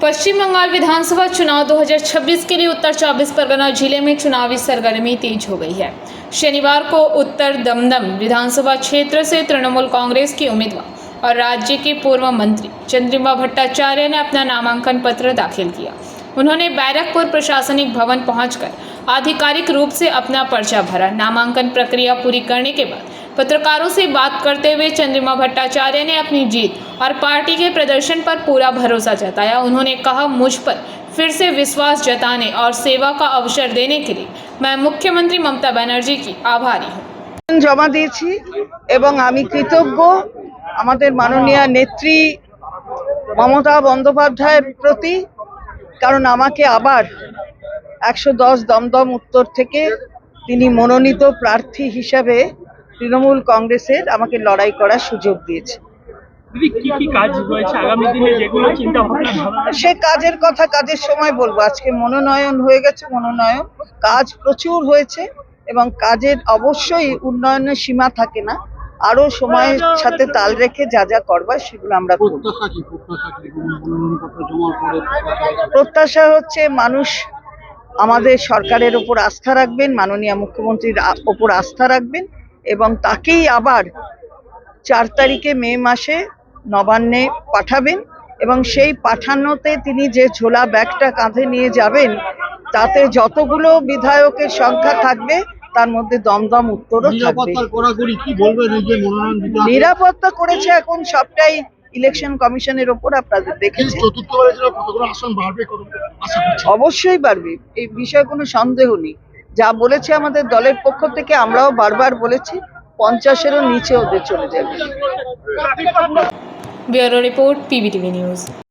पश्चिम बंगाल विधानसभा चुनाव 2026 के लिए उत्तर 24 परगना जिले में चुनावी सरगर्मी तेज हो गई है। शनिवार को उत्तर दमदम विधानसभा क्षेत्र से तृणमूल कांग्रेस के उम्मीदवार और राज्य के पूर्व मंत्री चंद्रिमा भट्टाचार्य ने अपना नामांकन पत्र दाखिल किया। उन्होंने बैरकपुर प्रशासनिक भवन पहुंचकर आधिकारिक रूप से अपना पर्चा भरा। नामांकन प्रक्रिया पूरी करने के बाद पत्रकारों से बात करते हुए चंद्रिमा भट्टाचार्य ने अपनी जीत और पार्टी के प्रदर्शन पर पूरा भरोसा जताया। उन्होंने कहा, मुझ पर फिर से विश्वास जताने और सेवा का अवसर देने के लिए मैं मुख्यमंत्री ममता बनर्जी की आभारी हूँ। जमा दिएছি এবং আমি কৃতজ্ঞ আমাদের মাননীয় নেত্রী মমতা বন্দ্যোপাধ্যায়ের প্রতি, কারণ আমাকে আবার 110 দমদম উত্তর থেকে তিনি মনোনীত প্রার্থী হিসেবে তৃণমূল কংগ্রেসের আমাকে লড়াই করার সুযোগ দিয়েছে। সে কাজের কথা কাজের সময় বলবো। আজকে মনোনয়ন হয়ে গেছে, মনোনয়ন কাজ প্রচুর হয়েছে এবং কাজের অবশ্যই উন্নয়নের সীমা থাকে না, আরো সময়ের সাথে তাল রেখে যা যা করবার সেগুলো আমরা করব। প্রত্যাশা হচ্ছে মানুষ আমাদের সরকারের উপর আস্থা রাখবেন, মাননীয় মুখ্যমন্ত্রীর উপর আস্থা রাখবেন এবং তাকেই আবার 4 তারিখে মে মাসে নবান্নে পাঠাবেন এবং সেই পাঠানোতে তিনি যে ঝোলা ব্যাগটা কাঁধে নিয়ে যাবেন তাতে যতগুলো বিধায়কের সংখ্যা থাকবে তার মধ্যে দমদম উত্তরও থাকবে। নিরাপত্তা করেছে এখন সবটাই ইলেকশন কমিশনের উপর, আপনাদের দেখেছেন। অবশ্যই বাড়বে, এই বিষয়ে কোনো সন্দেহ নেই। যা বলেছে আমাদের দলের পক্ষ থেকে আমরাও বারবার বলেছি 50-এরও নিচে ওদের চলে যাবে। Bureau report, PBTV news.